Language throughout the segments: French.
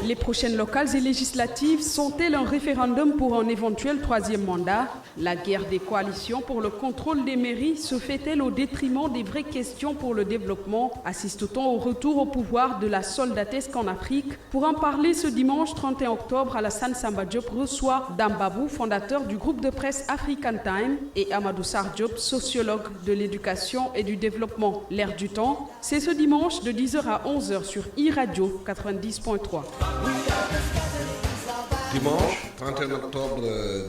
Les prochaines locales et législatives sont-elles un référendum pour un éventuel troisième mandat? La guerre des coalitions pour le contrôle des mairies se fait-elle au détriment des vraies questions pour le développement? Assiste-t-on au retour au pouvoir de la soldatesque en Afrique? Pour en parler ce dimanche 31 octobre, Alassane Samba Diop reçoit Dame Babou, fondateur du groupe de presse African Time, et Amadou Sarr Diop, sociologue de l'éducation et du développement. L'air du temps, c'est ce dimanche de 10h à 11h sur iRadio 90.3. Dimanche 31 octobre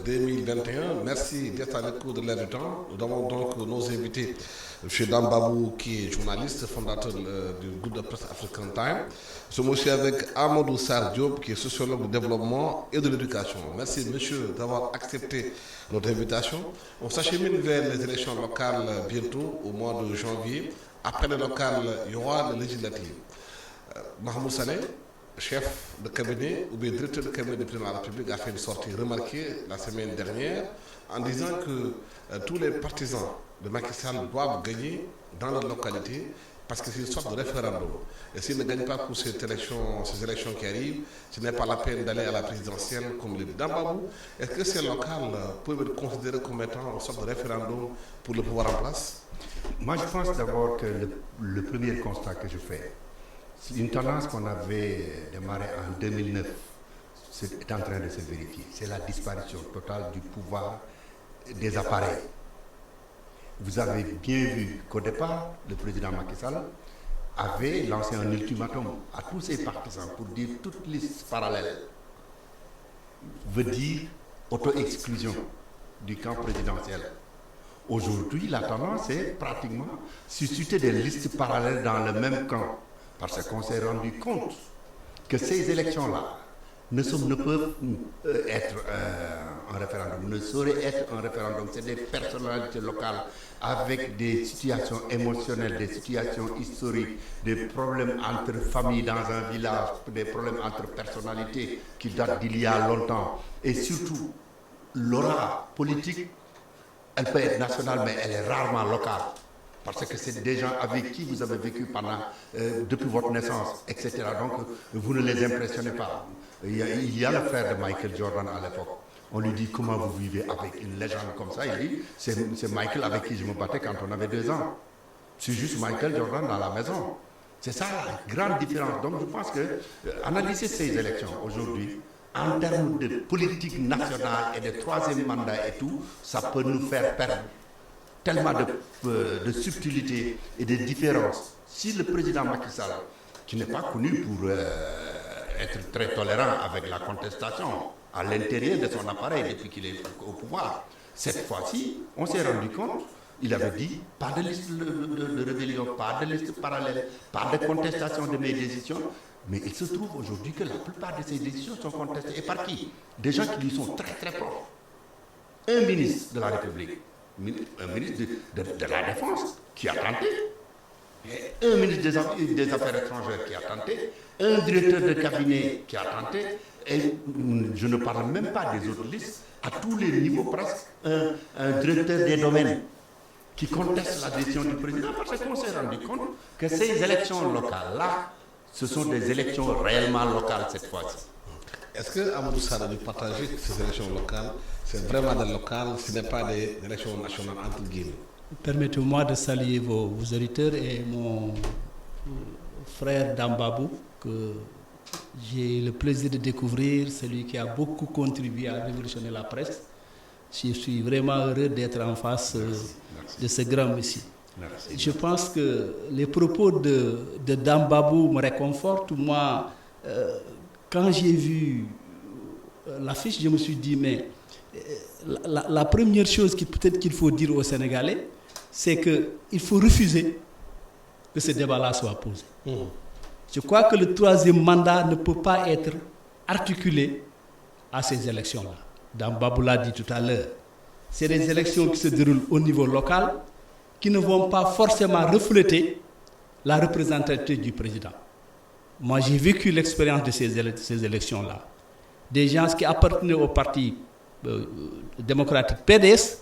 2021, merci d'être à l'écoute de l'air du temps. Nous avons donc nos invités, M. Dame Babou qui est journaliste, fondateur du groupe de presse African Time. Nous sommes aussi avec Amadou Sarr Diop qui est sociologue du développement et de l'éducation. Merci monsieur d'avoir accepté notre invitation. On s'achemine vers les élections locales bientôt au mois de janvier. Après les locales, il y aura les législatives. Mahmoud Sané, chef de cabinet ou bien directeur de cabinet du président de la République, a fait une sortie remarquée la semaine dernière en disant que tous les partisans de Macky Sall doivent gagner dans leur localité parce que c'est une sorte de référendum. Et s'ils ne gagnent pas pour ces élections qui arrivent, ce n'est pas la peine d'aller à la présidentielle comme le dit Dame Babou. Est-ce que ces locales peuvent être considérées comme étant une sorte de référendum pour le pouvoir en place? Moi, je pense d'abord que le premier constat que je fais, c'est une tendance qu'on avait démarrée en 2009, est en train de se vérifier. C'est la disparition totale du pouvoir des appareils. Vous avez bien vu qu'au départ, le président Macky Sall avait lancé un ultimatum à tous ses partisans pour dire toute liste parallèle veut dire auto-exclusion du camp présidentiel. Aujourd'hui, la tendance est pratiquement susciter des listes parallèles dans le même camp, parce qu'on s'est rendu compte que ces élections-là ne peuvent être un référendum, ne sauraient être un référendum. C'est des personnalités locales avec des situations émotionnelles, des situations historiques, des problèmes entre familles dans un village, des problèmes entre personnalités qui datent d'il y a longtemps. Et surtout, l'aura politique, elle peut être nationale, mais elle est rarement locale. Parce que c'est des gens avec qui vous avez vécu depuis votre naissance, etc. Donc, vous ne les impressionnez pas. Il y a le frère de Michael Jordan à l'époque. On lui dit comment vous vivez avec une légende comme ça. Il dit c'est Michael avec qui je me battais quand on avait 2 ans. C'est juste Michael Jordan dans la maison. C'est ça la grande différence. Donc je pense que analyser ces élections aujourd'hui, en termes de politique nationale et de troisième mandat et tout, ça peut nous faire perdre tellement de subtilité et de différence. Si le président Macky Sall, qui n'est pas connu pour être très tolérant avec la contestation à l'intérieur de son appareil depuis qu'il est au pouvoir, cette fois-ci, on s'est rendu compte, il avait dit pas de liste de rébellion, pas de liste parallèle, pas de contestation de mes décisions. Mais il se trouve aujourd'hui que la plupart de ces décisions sont contestées. Et par qui? Des gens qui lui sont très très proches. Un ministre de la République, un ministre de la Défense qui a tenté, un ministre des Affaires étrangères qui a tenté, un directeur de cabinet qui a tenté, et je ne parle même pas des autres listes, à tous les niveaux presque, un directeur des domaines qui conteste la décision du président parce qu'on s'est rendu compte que ces élections locales-là, ce sont des élections réellement locales cette fois-ci. Est-ce que Amadou Sarr a partagé que ces élections locales, c'est vraiment des locales, ce n'est pas des élections nationales entre guillemets? Permettez-moi de saluer vos auditeurs et mon frère Dame Babou, que j'ai le plaisir de découvrir, celui qui a beaucoup contribué à révolutionner la presse. Je suis vraiment heureux d'être en face de ce grand monsieur. Merci. Je pense que les propos de Dame Babou me réconfortent. Moi, quand j'ai vu l'affiche, je me suis dit, mais la première chose peut-être qu'il faut dire aux Sénégalais, c'est qu'il faut refuser que ce débat-là soit posé. Je crois que le troisième mandat ne peut pas être articulé à ces élections-là. Dame Babou l'a dit tout à l'heure. C'est des élections qui se déroulent au niveau local, qui ne vont pas forcément refléter la représentativité du président. Moi, j'ai vécu l'expérience de ces élections-là. Des gens qui appartenaient au parti démocratique PDS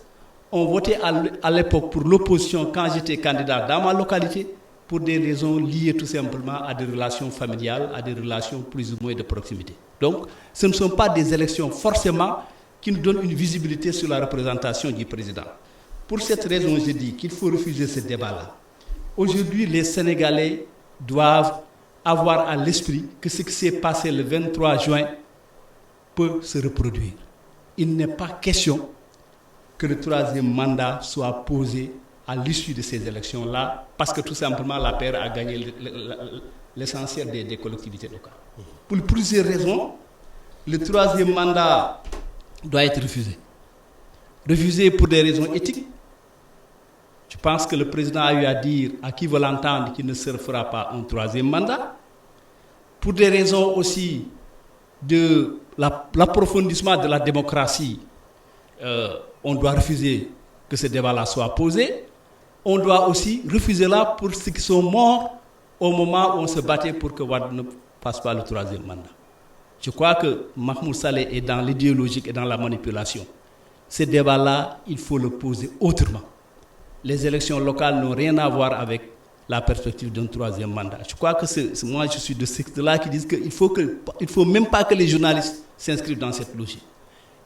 ont voté à l'époque pour l'opposition quand j'étais candidat dans ma localité, pour des raisons liées tout simplement à des relations familiales, à des relations plus ou moins de proximité. Donc, ce ne sont pas des élections forcément qui nous donnent une visibilité sur la représentation du président. Pour cette raison, je dis qu'il faut refuser ce débat-là. Aujourd'hui, les Sénégalais doivent avoir à l'esprit que ce qui s'est passé le 23 juin peut se reproduire. Il n'est pas question que le troisième mandat soit posé à l'issue de ces élections-là, parce que tout simplement la paire a gagné l'essentiel des collectivités locales. Pour plusieurs raisons, le troisième mandat doit être refusé. Refusé pour des raisons éthiques. Je pense que le président a eu à dire à qui veut l'entendre qu'il ne se fera pas un troisième mandat. Pour des raisons aussi de l'approfondissement de la démocratie, on doit refuser que ce débat-là soit posé. On doit aussi refuser là pour ceux qui sont morts au moment où on se battait pour que Wade ne fasse pas le troisième mandat. Je crois que Mahmoud Saleh est dans l'idéologique et dans la manipulation. Ce débat-là, il faut le poser autrement. Les élections locales n'ont rien à voir avec la perspective d'un troisième mandat. Je crois que moi, je suis de ceux-là qui disent qu'il faut même pas que les journalistes s'inscrivent dans cette logique.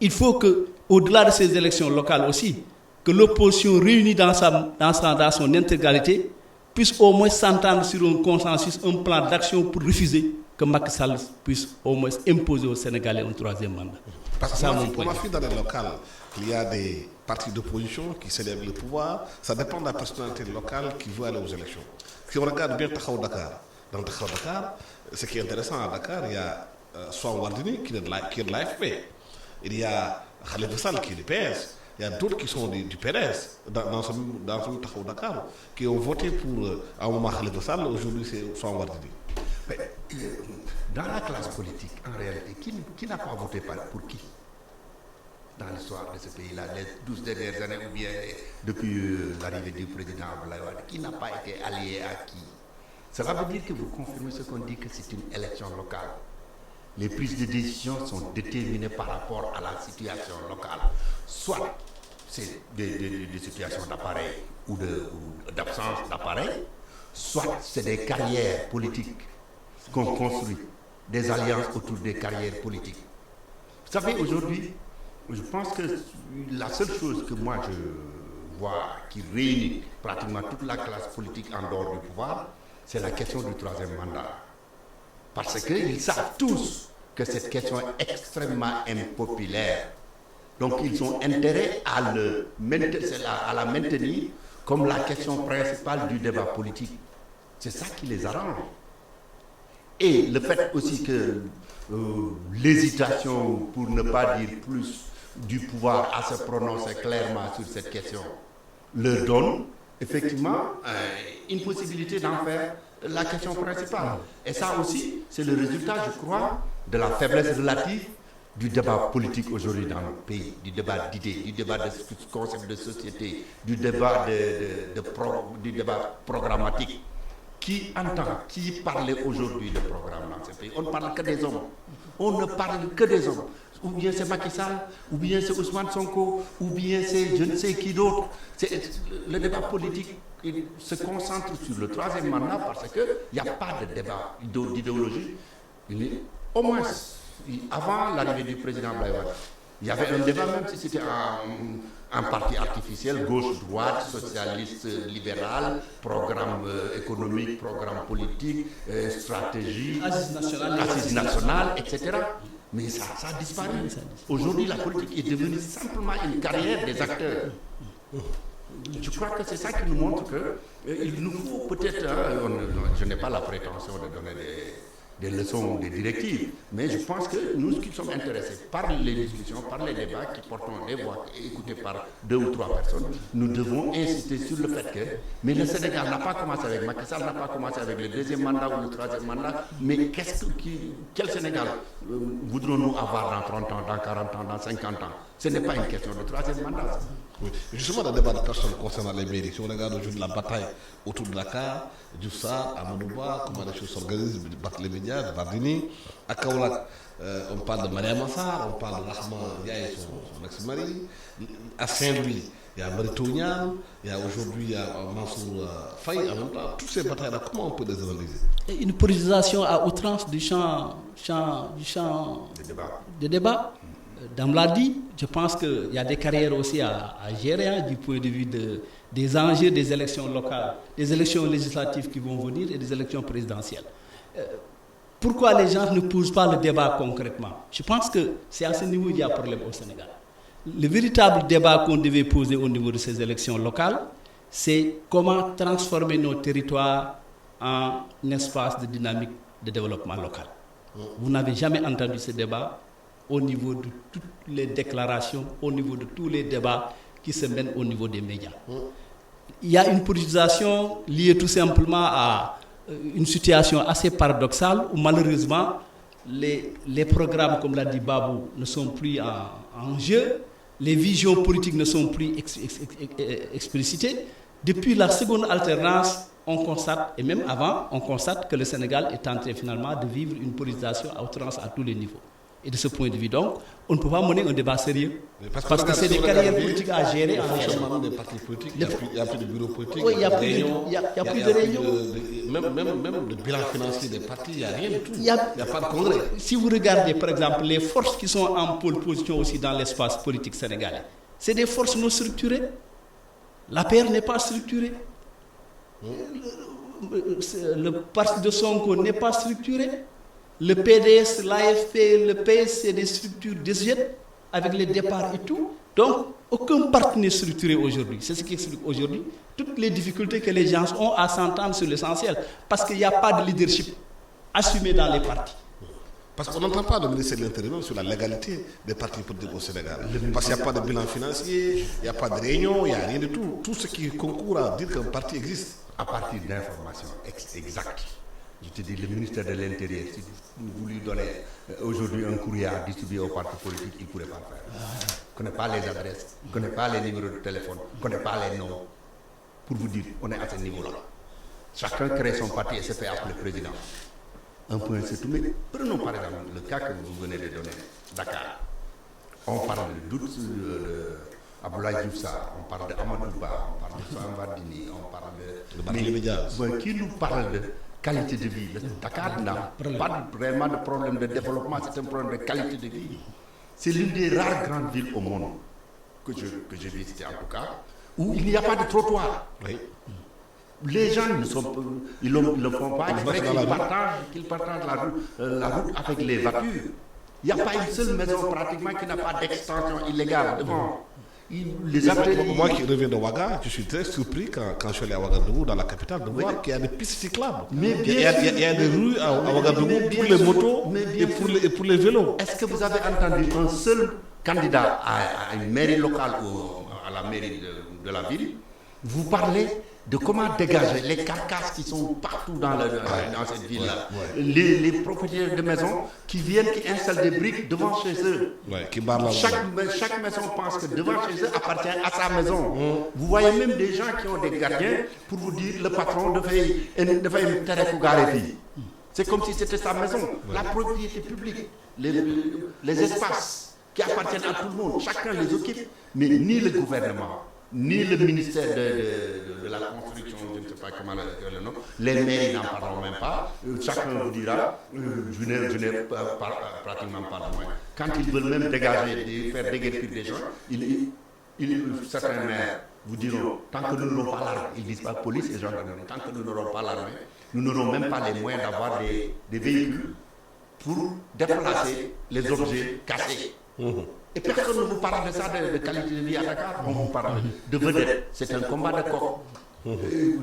Il faut que, au-delà de ces élections locales aussi, que l'opposition réunie dans son intégralité puisse au moins s'entendre sur un consensus, un plan d'action pour refuser que Macky Sall puisse au moins imposer aux Sénégalais un troisième mandat. Parce que on a vu dans les locales qu'il y a des partis d'opposition qui célèbrent le pouvoir. Ça dépend de la personnalité locale qui veut aller aux élections. Si on regarde bien Taxawu Dakar, dans Taxawu Dakar, ce qui est intéressant à Dakar, il y a Soham Wardini qui est de l'AFP. Il y a Khalifa Sall qui est du PS. Il y a d'autres qui sont du PDS dans ce Taxawu Dakar qui ont voté pour un moment Khalifa Sall. Aujourd'hui, c'est Soham Wardini. Mais dans la classe politique, en réalité, qui n'a pas voté pour qui dans l'histoire de ce pays-là, les 12 dernières années ou bien depuis l'arrivée du président Abdoulaye Wade, qui n'a pas été allié à qui? Cela veut dire que vous confirmez ce qu'on dit, que c'est une élection locale. Les prises de décision sont déterminées par rapport à la situation locale. Soit c'est des situations d'appareil ou d'absence d'appareil, soit c'est des carrières politiques qu'on construit, des alliances autour des carrières politiques. Vous savez, aujourd'hui, je pense que la seule chose que moi je vois qui réunit pratiquement toute la classe politique en dehors du pouvoir, c'est la question du troisième mandat. Parce qu'ils savent tous que cette question est extrêmement impopulaire. Donc ils ont intérêt à la maintenir comme la question principale du débat politique. C'est ça qui les arrange. Et le fait aussi que l'hésitation, pour ne pas dire plus, du pouvoir à se prononcer clairement sur cette question, leur donne effectivement une possibilité d'en faire la question principale. Et ça aussi, c'est le résultat, je crois, de la faiblesse relative du débat politique aujourd'hui dans le pays, du débat d'idées, du débat de concept de société, du débat programmatique. Qui parlait aujourd'hui de programme dans ce pays? On ne parle que des hommes. On ne parle que des hommes. Ou bien c'est Macky Sall, ou bien c'est Ousmane Sonko, ou bien c'est je ne sais qui d'autre. Le débat politique se concentre sur le troisième mandat parce qu'il n'y a pas de débat d'idéologie. Au moins, avant l'arrivée du président Abdoulaye Wade, il y avait un débat, même si c'était un parti artificiel, gauche-droite, socialiste, libéral, programme économique, programme politique, stratégie, assise nationale, etc. Mais ça a disparu. Aujourd'hui, la politique est devenue simplement une carrière des acteurs. Je crois que c'est ça qui nous montre qu'il nous faut peut-être, je n'ai pas la prétention de donner des leçons, des directives, mais je pense que nous qui sommes intéressés par les discussions, par les débats qui portent des voix écoutées par 2 ou 3 personnes, nous devons insister sur le fait que, mais le Sénégal n'a pas commencé avec Macky Sall, n'a pas commencé avec le deuxième mandat ou le troisième mandat, mais quel Sénégal voudrons-nous avoir dans 30 ans, dans 40 ans, dans 50 ans? Ce n'est pas une question de troisième mandat. Oui. Justement, le débat de personnes concernant les mairies, si on regarde aujourd'hui la bataille autour de Dakar, Diouf Sarr, Amadou Ba, comment les choses s'organisent, Barthélémy Dias, Bardini, à Kaolack, on parle de Mariama Sarr, on parle de Rahma Ndiaye, son ex-mari, à Saint-Louis, il y a Mary Teuw Niane, il y a aujourd'hui il y a Mansour Faye, en même temps, toutes ces batailles-là, comment on peut les analyser? Une politisation à outrance du champ de débat. Dame l'a dit, je pense qu'il y a des carrières aussi à gérer du point de vue des enjeux des élections locales, des élections législatives qui vont venir et des élections présidentielles. Pourquoi les gens ne posent pas le débat concrètement? Je pense que c'est à ce niveau qu'il y a problème au Sénégal. Le véritable débat qu'on devait poser au niveau de ces élections locales, c'est comment transformer nos territoires en espace de dynamique de développement local. Vous n'avez jamais entendu ce débat au niveau de toutes les déclarations, au niveau de tous les débats qui se mènent au niveau des médias. Il y a une politisation liée tout simplement à une situation assez paradoxale où malheureusement les programmes, comme l'a dit Babou, ne sont plus en jeu, les visions politiques ne sont plus explicitées. Depuis la seconde alternance, on constate, et même avant, on constate que le Sénégal est en train finalement de vivre une politisation à outrance à tous les niveaux. Et de ce point de vue, donc, on ne peut pas mener un débat sérieux. Parce que c'est des carrières politiques à gérer. Des partis politiques, il n'y a plus de bureaux politiques, il n'y a plus de réunions. Même le bilan financier des partis, il n'y a rien du tout. Il n'y a pas de congrès. Si vous regardez, par exemple, les forces qui sont en pôle position aussi dans l'espace politique sénégalais, c'est des forces non structurées. L'APR n'est pas structurée. Le parti de Sonko n'est pas structuré. Le PDS, l'AFP, le PS, c'est des structures désuètes avec les départs et tout. Donc, aucun parti n'est structuré aujourd'hui. C'est ce qui explique aujourd'hui toutes les difficultés que les gens ont à s'entendre sur l'essentiel. Parce qu'il n'y a pas de leadership assumé dans les partis. Parce qu'on n'entend pas le ministère de l'Intérieur sur la légalité des partis politiques au Sénégal. Parce qu'il n'y a pas de bilan financier, il n'y a pas de réunion, il n'y a rien du tout. Tout ce qui concourt à dire qu'un parti existe. À partir d'informations exactes. Je te dis, le ministère de l'Intérieur, si vous lui donnez aujourd'hui un courrier à distribuer aux partis politiques, il ne pourrait pas le faire. Il ne connaît pas les adresses, il ne connaît pas les numéros de téléphone, il ne connaît pas les noms. Pour vous dire, on est à ce niveau-là. Chacun crée son parti et se fait appeler président. Un point, c'est tout. Mais prenons par exemple le cas que vous venez de donner, Dakar. On parle de Abdoulaye Diouf Sarr, on parle de Amadou Ba, on parle de Soham Wardini, on parle de Barthélémy Dias. Qui nous parle de qualité de vie? Dakar n'a pas vraiment de problème de développement, c'est un problème de qualité de vie. C'est l'une des rares grandes villes au monde que j'ai visité en tout cas, où il n'y a pas de trottoir. Oui. Les gens ne le font pas, qu'ils partagent la route avec les voitures. Il n'y a pas une seule maison pratiquement qui n'a pas d'extension illégale devant. Moi qui reviens de Ouaga, je suis très surpris quand je suis allé à Ouagadougou, dans la capitale, de voir qu'il y a des pistes cyclables. Il y a des rues à Ouagadougou pour les motos et pour les vélos. Est-ce que vous avez entendu un seul candidat à une mairie locale ou à la mairie de la ville vous parler de comment dégager les carcasses qui sont partout dans cette ville-là. Les propriétaires de maisons qui viennent, qui installent des briques devant chez eux. Chaque maison pense que devant chez eux appartient à sa maison. Vous voyez même des gens qui ont des gardiens pour vous dire le patron devait une terre. C'est comme si c'était sa maison. La propriété publique, les espaces qui appartiennent à tout le monde, chacun les occupe, mais ni le gouvernement, ni le ministère de la construction, je ne sais pas comment le nom, les mairies n'en parlent même pas. Chacun vous dira, je n'ai pratiquement pas besoin. Quand ils veulent même dégager, faire déguerpir des gens, certains maires vous diront, tant que nous n'aurons pas l'armée, ils ne disent pas police et gendarmerie, tant que nous n'aurons pas l'armée, nous n'aurons même pas les moyens d'avoir des véhicules pour déplacer les objets cassés. Et personne ne vous parle de ça, de qualité de vie à Dakar. On vous parle de vedette. C'est un combat de coq.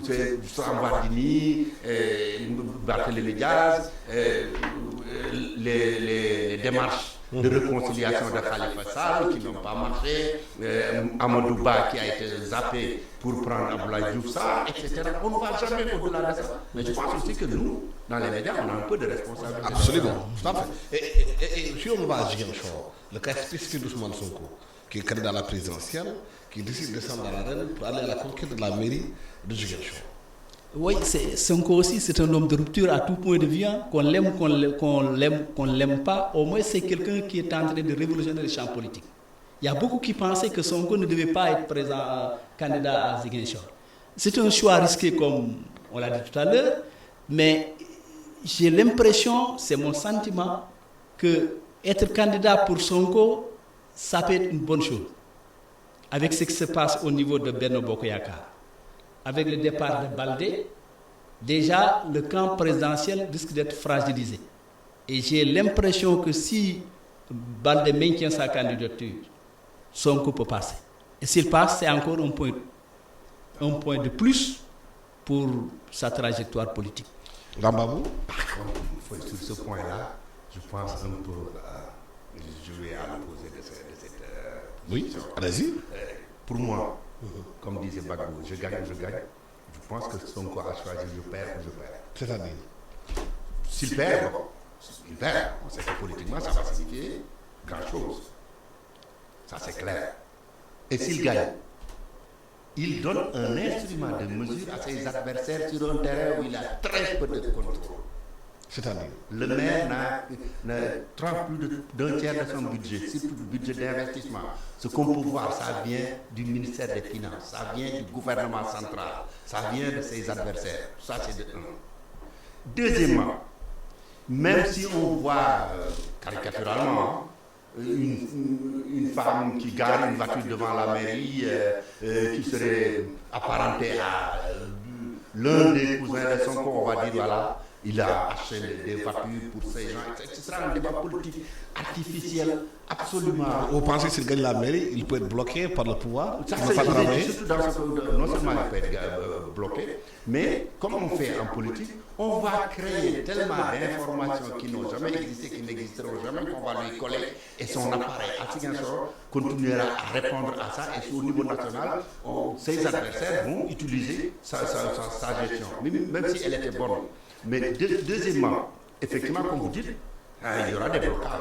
C'est Soham Wardini, Barthélémy Dias, les démarches de réconciliation de Khalifa Sall qui n'ont pas marché, Amadou Ba qui a été zappé pour prendre Abdoulaye Diouf Sarr, etc. On ne va jamais au-delà de ça. Mais je pense aussi que nous, dans les médias, on a un peu de responsabilité. Absolument. Et si on va à Ziguinchor, le cas spécifique d'Ousmane Sonko, qui est candidat à la présidentielle, qui décide de descendre dans l'arène pour aller à la conquête de la mairie de Ziguinchor. Oui, Sonko aussi, c'est un homme de rupture à tout point de vue. Qu'on l'aime, qu'on l'aime pas, au moins c'est quelqu'un qui est en train de révolutionner le champ politique. Il y a beaucoup qui pensaient que Sonko ne devait pas être présent candidat à Ziguinchor. C'est un choix risqué, comme on l'a dit tout à l'heure, mais j'ai l'impression, c'est mon sentiment, que être candidat pour Sonko, ça peut être une bonne chose. Avec ce qui se passe au niveau de Benno Bokk Yakaar. Avec le départ de Baldé, déjà le camp présidentiel risque d'être fragilisé. Et j'ai l'impression que si Baldé maintient sa candidature, Sonko peut passer. Et s'il passe, c'est encore un point de plus pour sa trajectoire politique. Dambabou. Par contre, sur ce point-là, je pense un peu, je vais à l'opposé de cette oui, allez-y. Pour moi, comme disait Gbagbo, je gagne. Je pense que Sonko a choisi je perds ou je perds. C'est-à-dire s'il perd, il perd. On sait que politiquement, ça va signifier grand-chose. Ça, c'est clair. Et s'il gagne, il donne un instrument de mesure à ses adversaires sur un terrain où il a très peu de contrôle. C'est-à-dire le maire n'a plus d'un tiers de son budget, surtout du budget d'investissement. Ce qu'on peut voir, ça vient du ministère des Finances, ça vient du gouvernement central, ça vient de ses adversaires. Ça, c'est de un. Deuxièmement, même si on voit caricaturalement une femme qui gare une voiture devant la mairie qui serait apparentée à l'un des cousins de Sonko, on va dire voilà, il a acheté des voitures pour ces gens. Ce sera un débat politique artificiel, absolument. Vous pensez que s'il gagne la mairie, il peut être bloqué par le pouvoir? Ça, c'est surtout non seulement il peut être bloqué, mais comme on fait en politique, on va créer tellement d'informations qui n'ont jamais existé, qui n'existeront jamais, qu'on va lui coller et son appareil à Ziguinchor continuera à répondre à ça. Et au niveau national, ses adversaires vont utiliser sa gestion, même si elle était bonne. Mais deuxièmement, effectivement, comme vous dites, il y aura des blocages.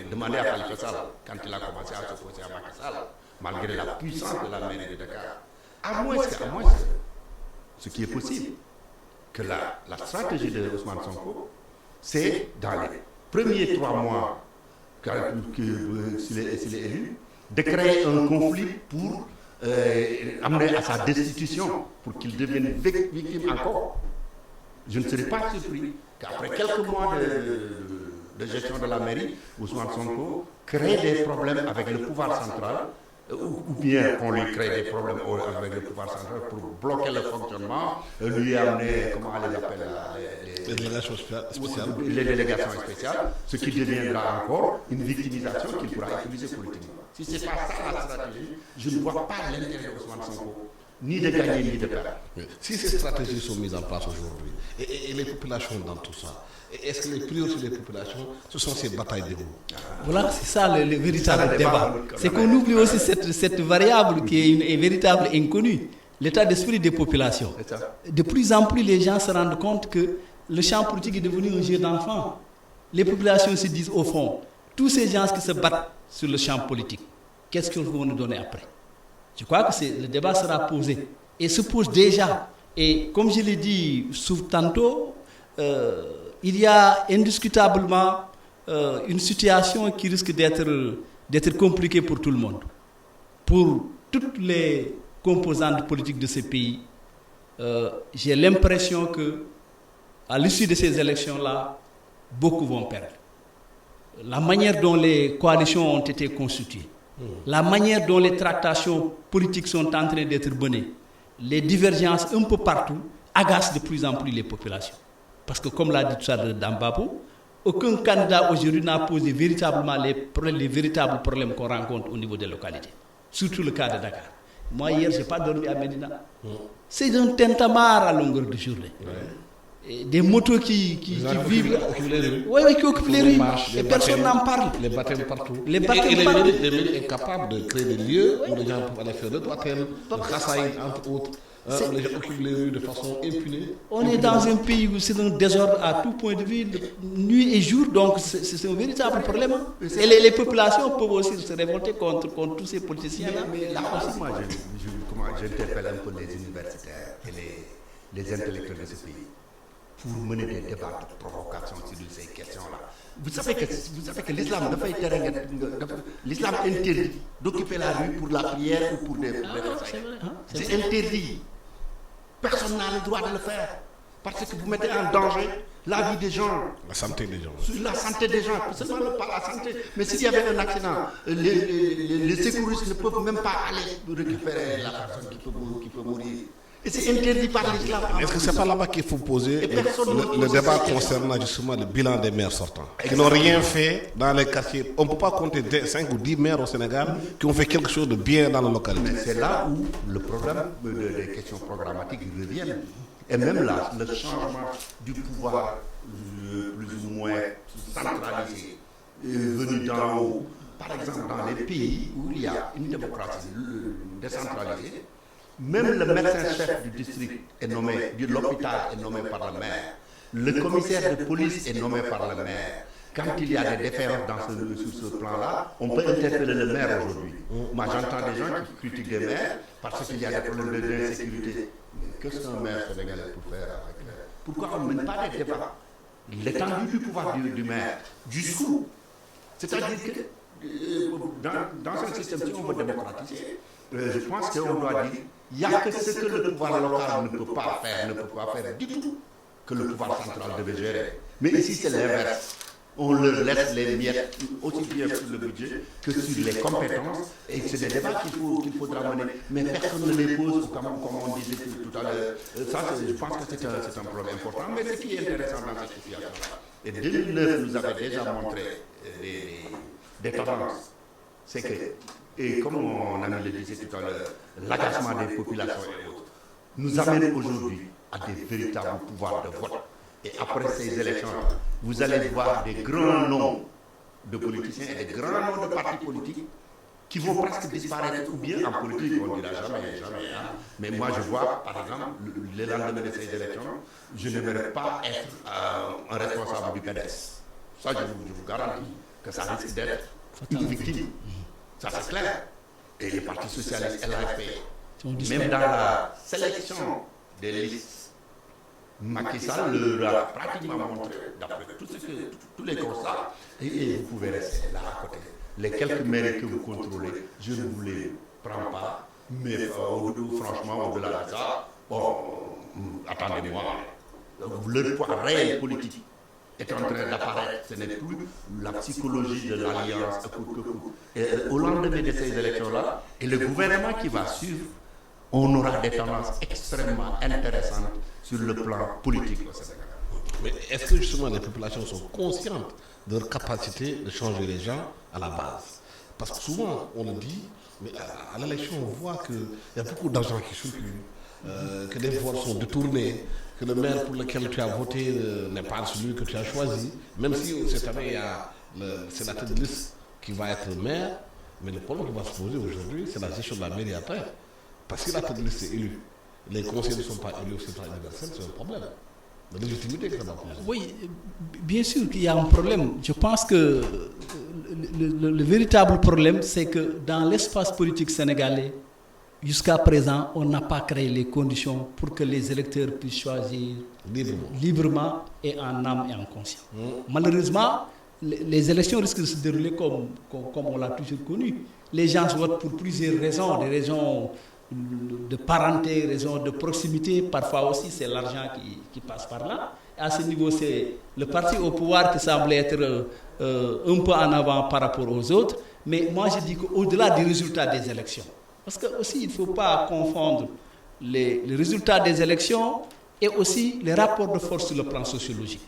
Demandez à Khalifa Sall, quand il a commencé à s'opposer à Macky Sall, malgré la puissance de la mairie de Dakar, à moins ce qui est possible, que la stratégie de Ousmane Sonko, c'est dans les premiers 3 mois s'il est élu, de créer un conflit pour amener à sa destitution, pour qu'il devienne victime encore. Je ne serais pas surpris qu'après quelques mois de gestion de la mairie, Ousmane Sonko crée des problèmes avec le pouvoir central, ou bien qu'on lui crée des problèmes avec le pouvoir central pour bloquer le fonctionnement, lui amener, comment on les appelle, les délégations spéciales. Les délégations spéciales, ce qui deviendra encore une victimisation qu'il pourra utiliser politiquement. Si ce n'est pas ça la stratégie, je ne vois pas l'intérêt d'Ousmane Sonko, ni de gagner, ni de perdre. Si ces stratégies sont mises en place aujourd'hui, et les populations dans tout ça, est-ce que les priorités des populations, ce sont ces batailles de roues? Voilà, c'est ça le véritable débat. C'est qu'on oublie aussi cette variable qui est une véritable inconnue, l'état d'esprit des populations. De plus en plus, les gens se rendent compte que le champ politique est devenu un jeu d'enfant. Les populations se disent au fond, tous ces gens qui se battent sur le champ politique, qu'est-ce qu'ils vont nous donner après? Je crois que le débat sera posé et se pose déjà. Et comme je l'ai dit tantôt, il y a indiscutablement une situation qui risque d'être compliquée pour tout le monde. Pour toutes les composantes politiques de ce pays, j'ai l'impression que à l'issue de ces élections-là, beaucoup vont perdre. La manière dont les coalitions ont été constituées, la manière dont les tractations politiques sont en train d'être menées, les divergences un peu partout agacent de plus en plus les populations. Parce que comme l'a dit tout à l'heure Dambabou, aucun candidat aujourd'hui n'a posé véritablement les véritables problèmes qu'on rencontre au niveau des localités. Surtout le cas de Dakar. Moi hier, je n'ai pas dormi à Médina. C'est un tintamarre à longueur de journée. Et des motos qui vivent, qui occupent les rues, et personne n'en parle. Les baptêmes partout. Les baptêmes et les partout. mairies incapables de créer des lieux où les gens peuvent aller faire le baptême, le Khassaïd, entre autres Les gens occupent les rues de façon impunée. On est dans un pays où c'est un désordre à tout point de vue, nuit et jour, donc c'est un véritable problème. Et les populations peuvent aussi se révolter contre tous ces politiciens-là. Mais là aussi, moi, j'interpelle un peu les universitaires et les intellectuels de ce pays pour mener des débats de provocation sur ces questions-là. Vous savez que l'islam l'islam interdit d'occuper la rue pour la prière ou pour des c'est interdit. Personne n'a le droit de le faire. Parce que vous mettez en danger la vie des gens. La santé des gens. La santé des gens, seulement pas la santé. Mais s'il y avait un accident, les secouristes ne peuvent même pas aller récupérer la personne qui peut mourir. Et c'est interdit par l'islam. Est-ce que ce n'est pas là-bas qu'il faut poser le débat concernant justement le bilan des maires sortants qui n'ont rien fait dans les quartiers? On ne peut pas compter 5 ou 10 maires au Sénégal qui ont fait quelque chose de bien dans la localité. Mais c'est là où le problème des questions programmatiques revient. Et même là, le changement du pouvoir plus ou moins centralisé, venu d'en haut. Par exemple, dans les pays où il y a une démocratie décentralisée, même le médecin-chef du district est nommé, de l'hôpital est nommé par le maire. Le commissaire de police est nommé par le maire. Quand il y a des défaillances sur ce plan-là, on peut interpeller le maire aujourd'hui. Moi, j'entends des gens qui critiquent les maires parce qu'il y a des problèmes d'insécurité. Qu'est-ce qu'un maire sénégalais peut faire avec pourquoi on ne mène pas des débats? L'étendue du pouvoir du maire, jusqu'où? C'est-à-dire que dans un système, si on veut démocratiser, je pense qu'on doit dire il n'y a que ce que le pouvoir local ne peut pas faire du tout, que le pouvoir central devait gérer. Mais ici, c'est l'inverse. On leur laisse les miettes aussi bien sur le budget que sur les compétences. Et c'est des débats qu'il faudra mener. Mais personne ne les pose, comme on disait tout à l'heure. Ça, je pense que c'est un problème important. Mais ce qui est intéressant dans cette situation-là, et 2009 nous avait déjà montré des tendances, c'est que, et comme on le disait tout à l'heure, l'agacement des populations et autres, nous amène aujourd'hui à des véritables pouvoirs de vote. Et après ces élections, vous allez voir des grands noms de politiciens et des grands noms de partis politiques qui vont presque disparaître, ou bien en politique, on ne dira jamais. Hein. Mais moi, je vois, par exemple, le lendemain de ces élections, je n'aimerais pas être un responsable du PDS. Ça, je vous garantis que ça risque d'être une victime. Ça, c'est clair. Et les partis socialistes et l'AFP, même dans la sélection des listes, Macky Sall leur a pratiquement montré, d'après tous les constats, et vous pouvez rester là à côté. Les quelques mairies que vous contrôlez, je ne vous les prends pas, mais franchement, au-delà de ça, bon, attendez-moi, leur poids réel politique est en train d'apparaître. Ce n'est plus la psychologie de l'alliance à coûte que coûte. Et au lendemain de ces élections-là, et le gouvernement qui va suivre, on aura des tendances extrêmement intéressantes sur le plan politique au Sénégal. Mais est-ce que justement les populations sont conscientes de leur capacité de changer les gens à la base? Parce que souvent on le dit, mais à l'élection on voit qu'il y a beaucoup d'argent qui circulent, que les voix sont détournées, que le maire pour lequel tu as voté n'est pas celui que tu as choisi, même si cette année il y a le sénateur de liste qui va être maire, mais le problème qui va se poser aujourd'hui, c'est la gestion de la mairie après. Parce que la tête de liste est élue, les conseillers ne sont pas élus au centre universel, c'est un problème. La légitimité que ça va poser. Oui, bien sûr qu'il y a un problème. Je pense que le véritable problème, c'est que dans l'espace politique sénégalais, jusqu'à présent, on n'a pas créé les conditions pour que les électeurs puissent choisir librement et en âme et en conscience. Malheureusement, les élections risquent de se dérouler comme on l'a toujours connu. Les gens votent pour plusieurs raisons, des raisons de parenté, raisons de proximité, parfois aussi c'est l'argent qui passe par là. À ce niveau, c'est le parti au pouvoir qui semble être un peu en avant par rapport aux autres. Mais moi, je dis qu'au-delà du résultat des élections, parce que aussi il ne faut pas confondre les résultats des élections et aussi les rapports de force sur le plan sociologique.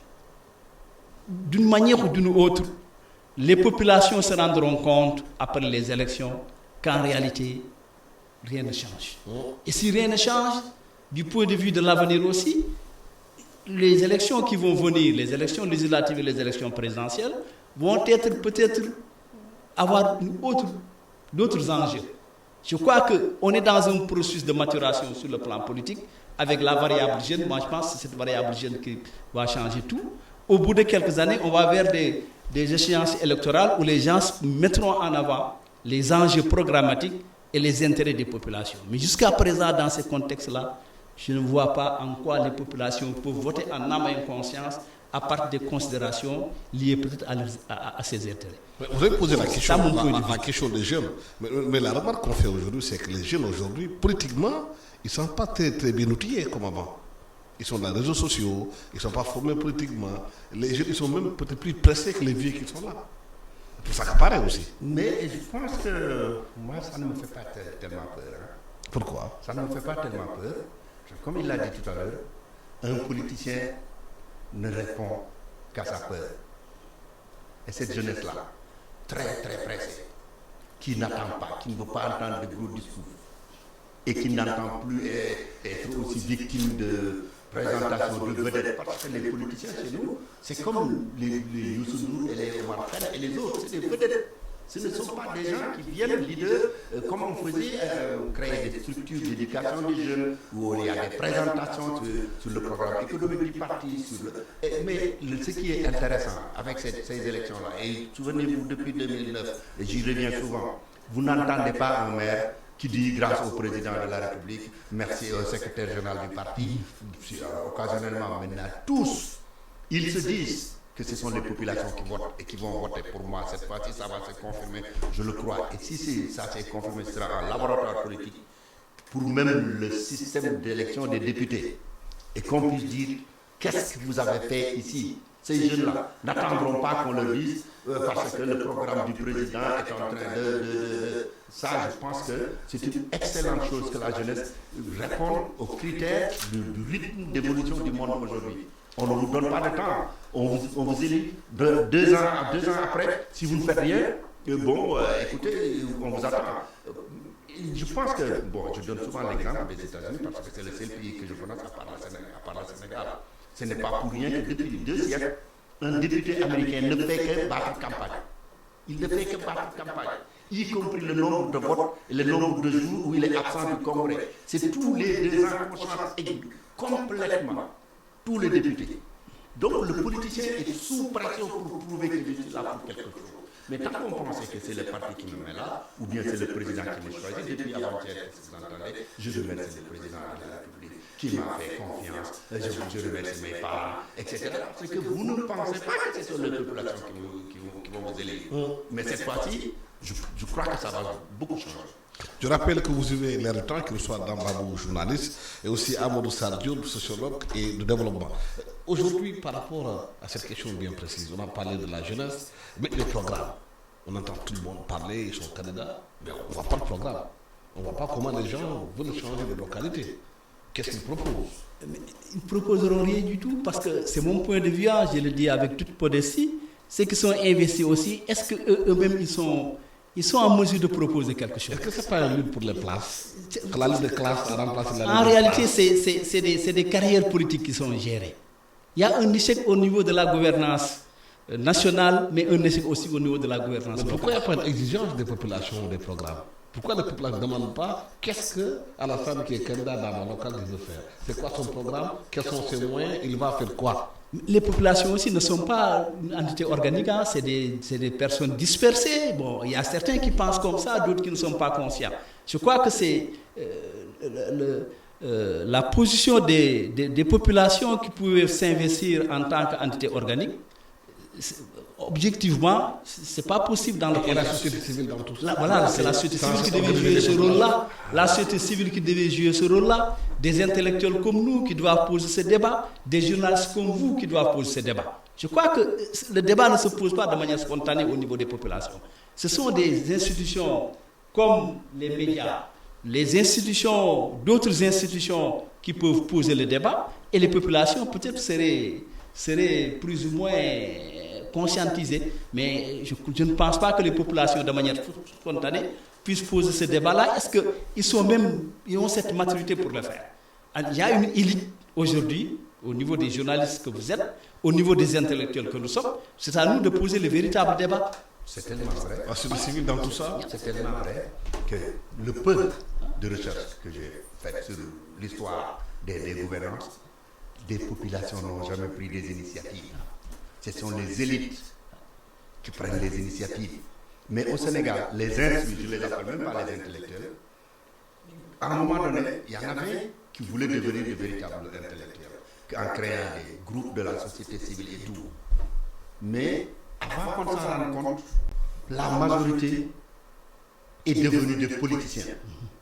D'une manière ou d'une autre, les populations se rendront compte après les élections qu'en réalité, rien ne change. Et si rien ne change, du point de vue de l'avenir aussi, les élections qui vont venir, les élections législatives et les élections présidentielles, vont être peut-être avoir d'autres enjeux. Je crois qu'on est dans un processus de maturation sur le plan politique, avec la variable jeune. Moi, je pense que c'est cette variable jeune qui va changer tout. Au bout de quelques années, on va vers des échéances électorales où les gens mettront en avant les enjeux programmatiques et les intérêts des populations. Mais jusqu'à présent, dans ces contextes-là, je ne vois pas en quoi les populations peuvent voter en âme et conscience à partir des considérations liées peut-être à ces intérêts. Vous avez posé la question des jeunes. Mais la remarque qu'on fait aujourd'hui, c'est que les jeunes aujourd'hui, politiquement, ils ne sont pas très, très bien outillés comme avant. Ils sont dans les réseaux sociaux, ils ne sont pas formés politiquement. Les jeunes, ils sont même peut-être plus pressés que les vieux qui sont là. C'est pour ça que ça paraît aussi. Mais je pense que moi, ça ne me fait pas tellement peur. Hein. Pourquoi? Ça ne me fait pas tellement peur. Comme il l'a dit tout à l'heure, un politicien ne répond qu'à sa peur. Et cette jeunesse-là, très très pressée, qui n'attend pas, qui ne veut pas entendre de gros discours, et qui n'entend plus être aussi victime de présentation de vedettes, parce que les politiciens chez nous, c'est comme les Youssou Ndour et les Omar Pène et les autres, c'est des vedettes. Ce ne sont pas des gens qui viennent leaders, comme on faisait, créer des structures d'éducation des jeunes, où il y a des présentations sur le programme économique du parti. Mais ce qui est intéressant avec ces élections-là, et souvenez-vous, depuis 2009, et j'y reviens souvent, vous n'entendez pas un maire qui dit grâce au président de la République, merci au secrétaire général du parti, occasionnellement maintenant, tous, ils se disent que ce sont les populations qui votent et qui vont voter pour moi. Cette fois-ci, ça va se confirmer, je le crois. Et si ça s'est confirmé, ce sera un laboratoire politique pour même le système d'élection des députés. Et qu'on puisse dire, qu'est-ce que vous avez fait ici? Ces jeunes-là n'attendront pas qu'on le dise parce que le programme du président est en train de... Ça, je pense que c'est une excellente chose que la jeunesse réponde aux critères du rythme d'évolution du monde aujourd'hui. On ne vous donne pas de temps. On vous élit 2 ans après. Si vous ne faites rien, écoutez, on vous attend. Je pense que, je donne souvent l'exemple des États-Unis parce que c'est le seul pays que je connais à part le Sénégal. Ce n'est pas pour rien que depuis 2 siècles, un député américain ne fait que battre campagne. Il ne fait que battre campagne, y compris le nombre de votes et le nombre de jours où il est absent du Congrès. C'est tous les 2 ans qu'on change complètement. Tous les députés. Donc le politicien est sous pression pour prouver que je suis là pour quelque chose. Mais tant qu'on pensait que c'est le parti qui me met là, ou bien c'est le président qui me choisit, depuis avant-hier, vous entendez, je remercie le président de la République qui m'a fait confiance, je remercie mes parents, etc. Parce que vous ne pensez pas que ce sont les populations qui vont vous élire. Mais cette fois-ci, je crois que ça va beaucoup changer. Je rappelle que vous vivez l'air du temps, qu'il soit Dambabou, journaliste, et aussi Amadou Sardiou, sociologue et de développement. Aujourd'hui, par rapport à cette question bien précise, on a parlé de la jeunesse, mais les programmes. On entend tout le monde parler, ils sont candidats, mais on ne voit pas le programme. On ne voit pas comment les gens veulent changer de localité. Qu'est-ce qu'ils proposent? Ils ne proposeront rien du tout, parce que c'est mon point de vue, je le dis avec toute modestie, ceux qui sont investis aussi, est-ce qu'eux-mêmes ils sont en mesure de proposer quelque chose? Est-ce que ce n'est pas une lutte pour les places? Que la lutte de classe a remplacé la lutte en de réalité, classe. c'est des carrières politiques qui sont gérées. Il y a un échec au niveau de la gouvernance nationale, mais un échec aussi au niveau de la gouvernance locale. Pourquoi il n'y a pas une exigence des populations des programmes? Pourquoi les populations ne demandent pas qu'est-ce que Alassane qui est candidat dans le local veut faire? C'est quoi son programme? Quels sont ses moyens? Il va faire quoi? Les populations aussi ne sont pas une entité organique, c'est des personnes dispersées. Bon, il y a certains qui pensent comme ça, d'autres qui ne sont pas conscients. Je crois que c'est la position des populations qui pouvaient s'investir en tant qu'entité organique. Objectivement, ce n'est pas possible dans le contexte. Et la société civile dans tout ça. Voilà, c'est la société civile qui devait jouer ce rôle-là. La société civile qui devait jouer ce rôle-là. Des intellectuels comme nous qui doivent poser ce débat. Des journalistes comme vous qui doivent poser ce débat. Je crois que le débat ne se pose pas de manière spontanée au niveau des populations. Ce sont des institutions comme les médias, les institutions, d'autres institutions qui peuvent poser le débat. Et les populations peut-être seraient plus ou moins conscientisés, mais je ne pense pas que les populations de manière spontanée puissent poser ce débat-là. Est-ce qu'ils ont cette maturité pour le faire? Il y a une élite aujourd'hui, au niveau des journalistes que vous êtes, au niveau des intellectuels que nous sommes, c'est à nous de poser le véritable débat. C'est tellement vrai. La société civile dans tout ça? C'est tellement vrai que le peu de recherche que j'ai fait sur l'histoire des gouvernances, des populations n'ont jamais pris des initiatives. Ce sont les élites qui prennent les initiatives. Mais au Sénégal, les instruits, je ne les appelle même pas les intellectuels, à un moment donné, il y en avait qui voulaient devenir de véritables intellectuels, en créant des groupes de la société civile et tout. Mais avant qu'on s'en rende compte, la majorité est devenue des politiciens.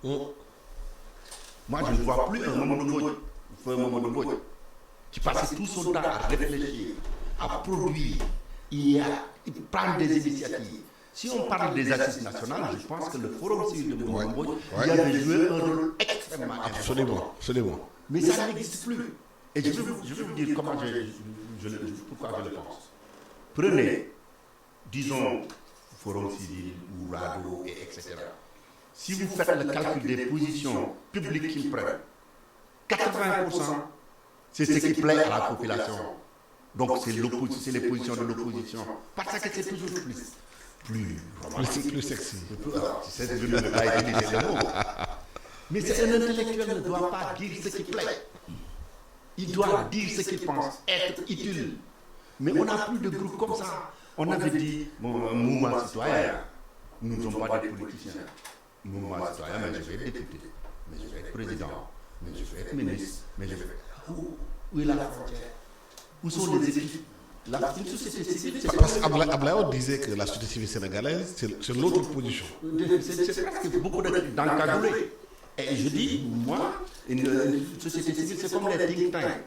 Moi, je ne vois plus un Mamadou Mbodj qui passait tout son temps à réfléchir, à produire, il prend des initiatives. Si on parle des assises nationales, je pense que le Forum civil de Mamadou Mbodj avait joué un rôle extrêmement important. Absolument. Mais ça n'existe plus. Et je vais vous dire pourquoi je le pense. Prenez, disons, Forum civil ou RADDHO, etc. Si vous faites le calcul des positions publiques qu'ils prennent, 80%, c'est ce qui plaît à la population. Donc c'est les positions de l'opposition. Parce que c'est toujours plus sexy. Je ne veux pas utiliser le mot. Mais un intellectuel ne doit pas dire ce qui plaît. Il doit dire ce qu'il pense être utile. Mais on n'a plus de groupe comme ça. On avait dit, un mouvement citoyen, nous ne sommes pas des politiciens. Mouvement citoyen, mais je vais être député, mais je vais être président, mais je vais être ministre, mais je vais... Où est la frontière? Où sont les équipes? Une société civile, c'est... Parce qu'Ablaye disait que la société civile sénégalaise, c'est l'autre position. C'est presque beaucoup d'encagoulés. Et je dis, moi, une société civile, c'est comme les think tanks.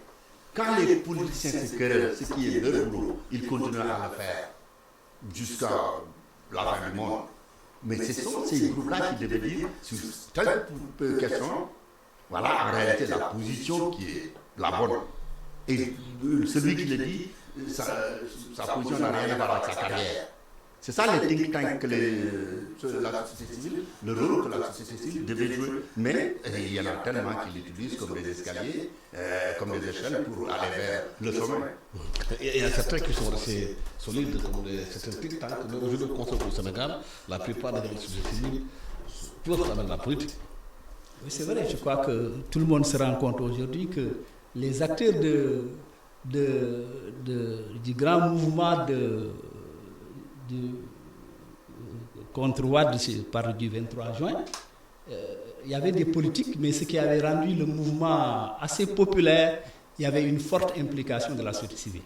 Quand les politiciens se querellent, ce qui est leur boulot, ils continuent à le faire jusqu'à la fin du monde. Mais ce sont ces groupes-là qui devaient dire sur telle question, voilà en réalité la position qui est la bonne. Et celui qui le dit, sa position n'a rien à voir avec sa carrière. C'est ça les think tanks que la société civile, le rôle que la société civile devait jouer. Mais il y en a tellement qui l'utilisent comme des escaliers, comme des échelles pour aller vers le sommet. Il y a certains qui sont assez solides, comme certains think tanks, mais aujourd'hui au Conseil au Sénégal, la plupart des sociétés civiles peuvent avec la politique. Oui, c'est vrai, je crois que tout le monde se rend compte aujourd'hui que les acteurs du grand mouvement contre Wade du 23 juin, il y avait des politiques, mais ce qui avait rendu le mouvement assez populaire, il y avait une forte implication de la société civile.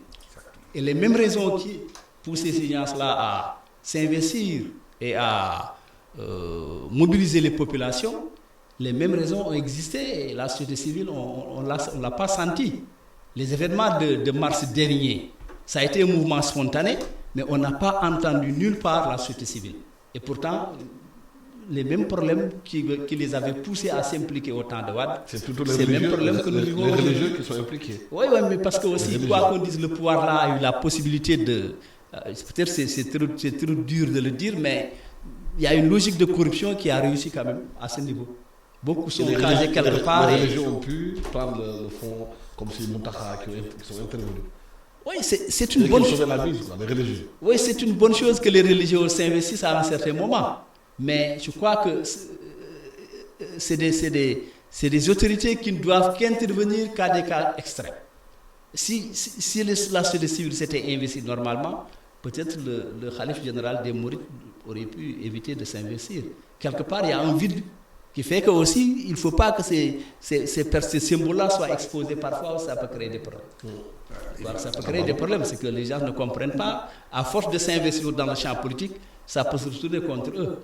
Et les mêmes raisons qui poussaient ces gens-là à s'investir et à mobiliser les populations, les mêmes raisons ont existé et la société civile, on ne l'a pas senti. Les événements de mars dernier, ça a été un mouvement spontané, mais on n'a pas entendu nulle part la société civile. Et pourtant, les mêmes problèmes qui les avaient poussés à s'impliquer au temps de Wade, c'est plutôt les religieux qui sont impliqués. Oui, mais parce que aussi, quoi qu'on dise, le pouvoir là a eu la possibilité de... peut-être c'est trop dur de le dire, mais il y a une logique de corruption qui a réussi quand même à ce niveau. Beaucoup sont casés quelque part. Les religieux ont pu prendre le fond comme si Mountakha qui sont intervenus. Oui, c'est une bonne chose. Oui, c'est une bonne chose que les religieux s'investissent à un certain moment. Mais je crois que c'est des autorités qui ne doivent qu'intervenir qu'à des cas extrêmes. Si la société civile s'était investie normalement, peut-être le khalife général des Mourides aurait pu éviter de s'investir. Quelque part, il y a un vide qui fait que aussi, il ne faut pas que ces symboles-là soient exposés parfois, ça peut créer des problèmes. Ça peut créer des problèmes, c'est que les gens ne comprennent pas. À force de s'investir dans le champ politique, ça peut se retourner contre eux.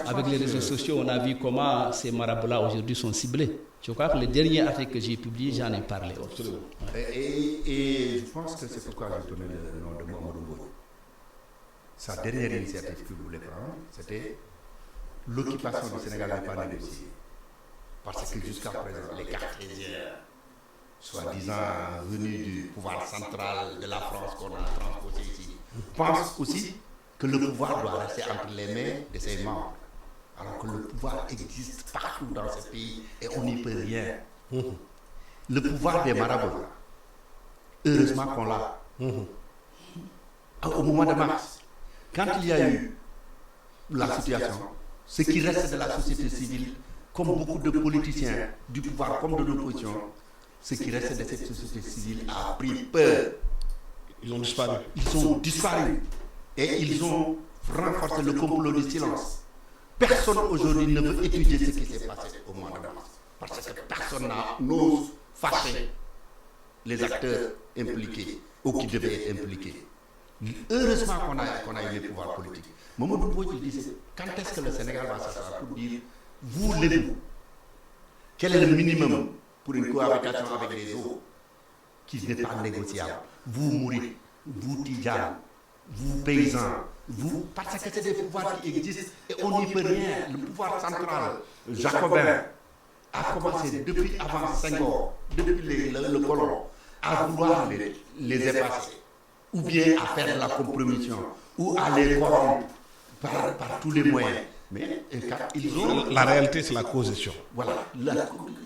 Avec les réseaux sociaux, on a vu comment ces marabouts-là aujourd'hui sont ciblés. Je crois que le dernier article que j'ai publié, j'en ai parlé. Et je pense que c'est pourquoi j'ai donné le nom de Mamadou Mbodj. Sa dernière initiative qu'il voulait prendre, c'était l'occupation du Sénégal n'est pas négociée. Parce que jusqu'à présent, les cartésiens, soi-disant venus du pouvoir central de la France qu'on a transposé ici, pensent aussi que le pouvoir doit rester entre les mains de ses membres. Alors que le pouvoir existe partout dans ce pays et on n'y peut rien. Le pouvoir des marabouts, heureusement qu'on l'a. Au moment de mars, quand il y a eu la situation, ce qui reste de la société civile, comme beaucoup de politiciens du pouvoir comme de l'opposition, ce qui reste de cette société civile a pris peur. Ils ont disparu. Ils ont disparu. Et ils ont renforcé le complot du silence. Personne aujourd'hui ne veut étudier ce qui s'est passé au mois de mars. Parce que personne n'ose fâcher les acteurs impliqués ou qui devaient être impliqués. Heureusement qu'on a eu les pouvoirs politiques. Mamadou Mbodj disait, quand est-ce que le Sénégal va s'asseoir pour dire, vous les quel est le minimum pour une cohabitation avec les autres qui n'est pas négociable? Vous Mourides, vous Tidjanes, vous paysans, vous, parce que c'est des pouvoirs qui existent et on n'y peut rien. Le pouvoir central jacobin a commencé depuis avant Senghor, depuis le colon, à vouloir les effacer, ou bien à faire de la compromission, ou à les corrompre par tous les moyens. Mais ils ont... La réalité, c'est la causation. Voilà.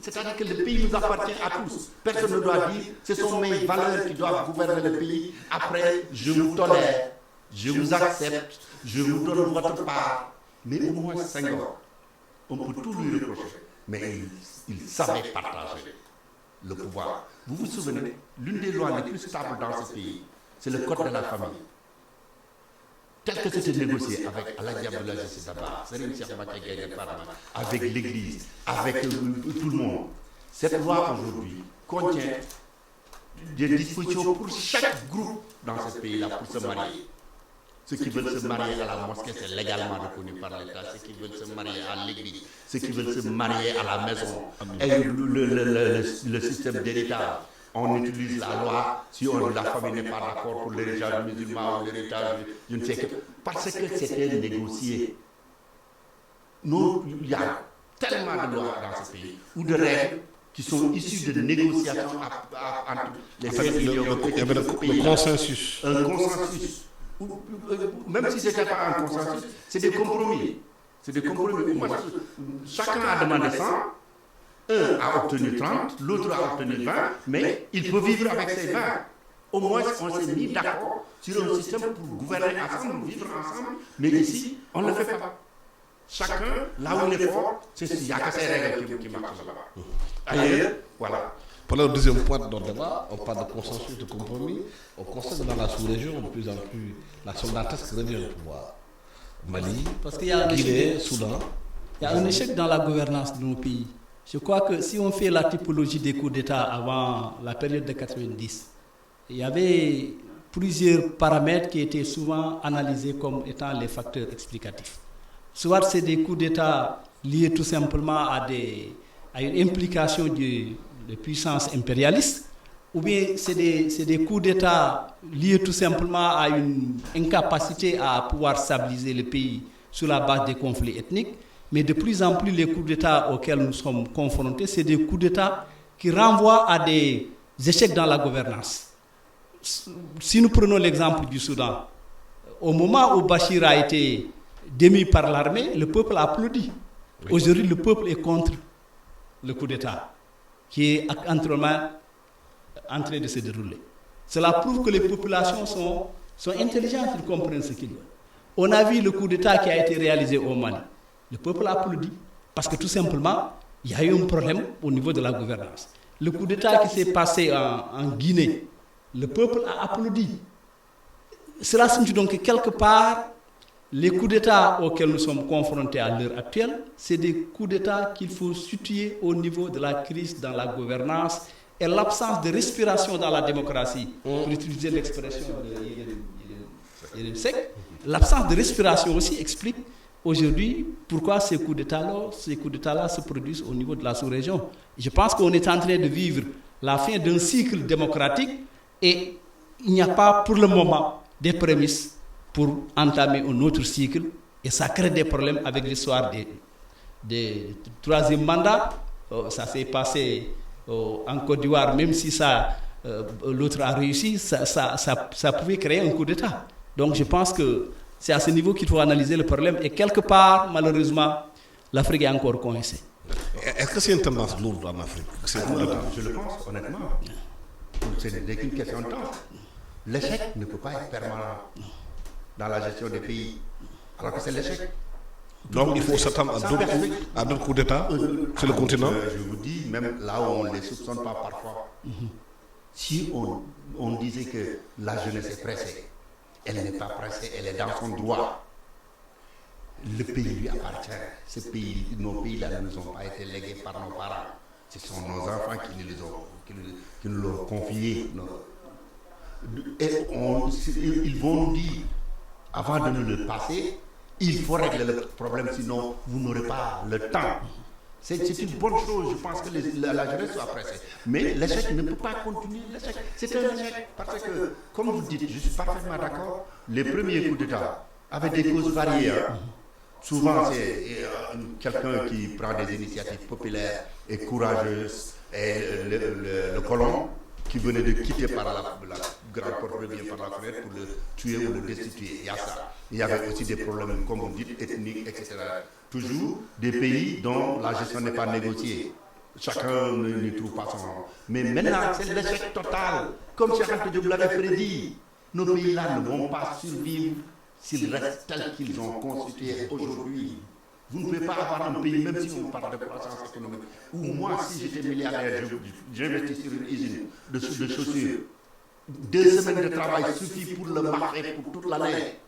C'est-à-dire que le pays nous appartient à tous. Personne ne doit dire, ce sont mes valeurs qui doivent gouverner le pays. Après, je vous tolère, je vous accepte, je vous donne votre part. Mais au moins Senghor, on peut tout lui reprocher. Mais il savait partager le pouvoir. Vous vous souvenez, l'une des lois les plus stables dans ce pays, c'est le code de la famille. Tel que c'était négocié avec Aladji Abdoulaye Cissé Dabakh, Serigne Cheikh Mbacké Gaïndé Fatma, avec l'Église, avec tout le monde. Cette loi aujourd'hui contient des dispositions pour chaque groupe dans ce pays-là pour se marier. Ceux qui veulent se marier à la mosquée, c'est légalement reconnu par l'État. Ceux qui veulent se marier à l'église, ceux qui veulent se marier à la maison. Et le système d'héritage, on utilise la loi si la famille n'est pas d'accord pour l'héritage musulman ou l'héritage, je ne sais que. Parce que c'était négocié. Nous, il y a tellement de lois dans ce pays, ou de règles qui sont issues de négociations entre les il y avait le consensus. Un consensus. Même si ce n'était pas un consensus, c'est des compromis. C'est des compromis. Chacun a demandé 100, un a obtenu 30, l'autre a obtenu 20, mais il peut vivre avec ces 20. Au moins, on s'est mis d'accord sur un système pour gouverner ensemble, vivre ensemble, mais ici, on ne le fait pas. Chacun, là où il est fort, il n'y a que ces règles qui marchent là-bas. Ailleurs, voilà. Pour le deuxième point de notre débat, on parle de consensus, de compromis. On constate que dans la sous-région, de plus en plus, la soldatesque revient au pouvoir. Mali, parce qu'il y a Guinée, Soudan. Il y a un échec dans la gouvernance de nos pays. Je crois que si on fait la typologie des coups d'État avant la période de 90, il y avait plusieurs paramètres qui étaient souvent analysés comme étant les facteurs explicatifs. Soit c'est des coups d'État liés tout simplement à une implication de puissance impérialiste, ou bien c'est des coups d'État liés tout simplement à une incapacité à pouvoir stabiliser le pays sur la base des conflits ethniques. Mais de plus en plus, les coups d'État auxquels nous sommes confrontés, c'est des coups d'État qui renvoient à des échecs dans la gouvernance. Si nous prenons l'exemple du Soudan, au moment où Bachir a été démis par l'armée, le peuple a applaudi. Aujourd'hui, le peuple est contre le coup d'État qui est en train de se dérouler. Cela prouve que les populations sont intelligentes, ils comprennent ce qu'ils veulent. On a vu le coup d'État qui a été réalisé au Mali. Le peuple a applaudi parce que tout simplement, il y a eu un problème au niveau de la gouvernance. Le coup d'État qui s'est passé en Guinée, le peuple a applaudi. Cela signifie donc que quelque part, les coups d'État auxquels nous sommes confrontés à l'heure actuelle, c'est des coups d'État qu'il faut situer au niveau de la crise dans la gouvernance et l'absence de respiration dans la démocratie, pour utiliser l'expression de Yérim Seck. L'absence de respiration aussi explique aujourd'hui pourquoi ces coups d'État-là se produisent au niveau de la sous-région. Je pense qu'on est en train de vivre la fin d'un cycle démocratique et il n'y a pas pour le moment des prémices pour entamer un autre cycle et ça crée des problèmes avec l'histoire des troisième mandat. Ça s'est passé en Côte d'Ivoire, même si l'autre a réussi, ça pouvait créer un coup d'État. Donc je pense que c'est à ce niveau qu'il faut analyser le problème et quelque part, malheureusement, l'Afrique est encore coincée. Est-ce que c'est une tendance lourde en Afrique? Je le pense, honnêtement. Ce n'est qu'une question de temps. L'échec ne peut pas être permanent dans la gestion des pays, alors que c'est l'échec Donc il faut s'attendre à d'autres coups d'État sur le continent. Je vous dis, même là où on ne les soupçonne pas parfois, si on disait que la jeunesse est pressée, elle n'est pas pressée, elle est dans son droit. Le pays lui appartient. Nos pays-là ne nous ont pas été légués par nos parents. Ce sont nos enfants qui nous l'ont confié. Et ils vont nous dire, avant de nous le passer, il faut régler le problème, sinon vous n'aurez pas le temps. C'est une bonne chose, je pense que la jeunesse soit pressée. Mais l'échec ne peut pas continuer. C'est un échec. Parce que, comme vous dites, je suis parfaitement d'accord, les premiers coups d'État avaient des causes variées. Souvent, c'est quelqu'un qui prend des initiatives populaires et courageuses, et le colon qui venait de quitter par la grande porte revient par la fenêtre pour le tuer ou le destituer. Il y a ça. Il y avait aussi des problèmes, comme vous dites, ethniques, etc. Toujours des pays dont la gestion n'est pas négociée. Chacun ne trouve pas son... Mais maintenant, c'est l'échec total. Comme Cheikh Anta Diop l'avait prédit, nos pays-là ne vont pas survivre s'ils restent tels qu'ils ont constitué aujourd'hui. Vous ne pouvez pas avoir un pays, même si on parle de croissance économique, où moi, si j'étais milliardaire, j'investis sur une usine de chaussures. 2 semaines de travail suffit pour le marché pour toute l'année.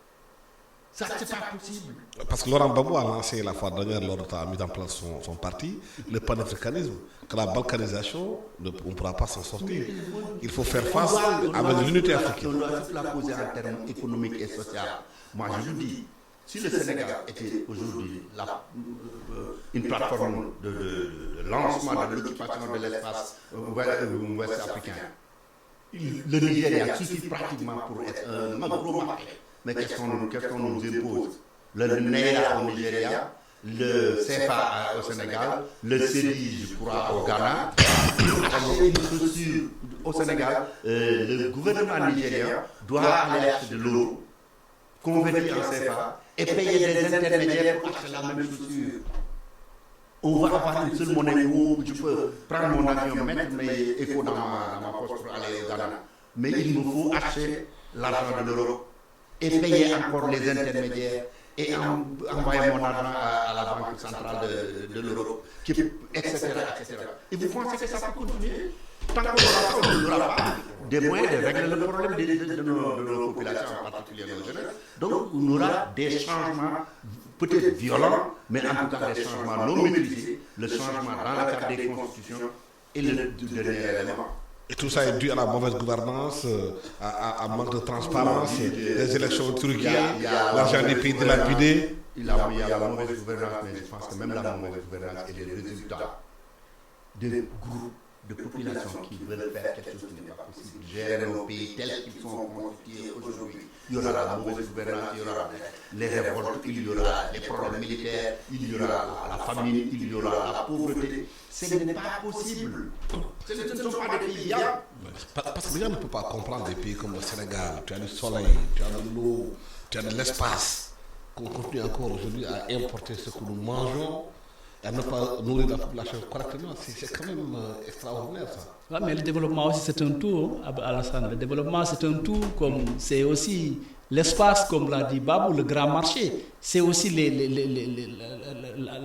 Ça, c'est pas possible. Parce que Laurent Gbagbo a lancé la fois dernière, lors de la mise en place son parti, le panafricanisme, que la balkanisation, on ne pourra pas s'en sortir. Il faut faire face avec l'unité africaine. On doit la poser en termes économiques et sociaux. Moi, je vous dis, si le Sénégal était aujourd'hui une plateforme de lancement de l'occupation de l'espace ouest africain, le Nigeria suffit pratiquement pour être un gros marché. Mais qu'est-ce qu'on nous impose? Le Naira au Nigeria, le CFA au Sénégal, le CEDI, je crois, au Ghana. Une structure au Sénégal, le gouvernement nigérien doit aller acheter de l'eau, convertir en CFA et payer des intermédiaires pour acheter la même structure. On va avoir une seule monnaie où je peux prendre mon avion, mettre mes échos dans ma poche pour aller au Ghana. Mais il me faut acheter l'argent de l'Europe et payer encore les intermédiaires et envoyer mon argent à la Banque centrale de l'Europe, etc. Et vous pensez que ça peut continuer? Tant qu'on n'aura pas des moyens de régler le problème de nos populations, en particulier nos jeunes. Donc, on aura des changements peut-être violents, mais en tout cas des changements non maîtrisés, le changement dans la carte des constitutions et le dernier élément. Et tout ça est dû à la mauvaise gouvernance, à manque de transparence, les élections truquées, l'argent des pays dilapidé. Il y a la mauvaise gouvernance, mais je pense que même la mauvaise gouvernance est le résultat de groupes de populations qui veulent faire quelque chose qui n'est pas possible, gérer nos pays tels qu'ils sont constitués aujourd'hui. Il y aura la mauvaise gouvernance, il y aura les révoltes, il y aura les problèmes militaires, il y aura la famine, il y aura la pauvreté. Ce n'est pas possible. Ce ne sont pas des pays. Parce que les gens ne peuvent pas comprendre des pays comme le Sénégal. Tu as du soleil, tu as de l'eau, tu as de l'espace. Qu'on continue encore aujourd'hui à importer ce que nous mangeons et à ne pas nourrir la population correctement. C'est quand même extraordinaire ça. Ouais, mais le développement aussi c'est un tout, Alassane. Le développement c'est un tout, comme c'est aussi l'espace, comme l'a dit Babou, le grand marché. C'est aussi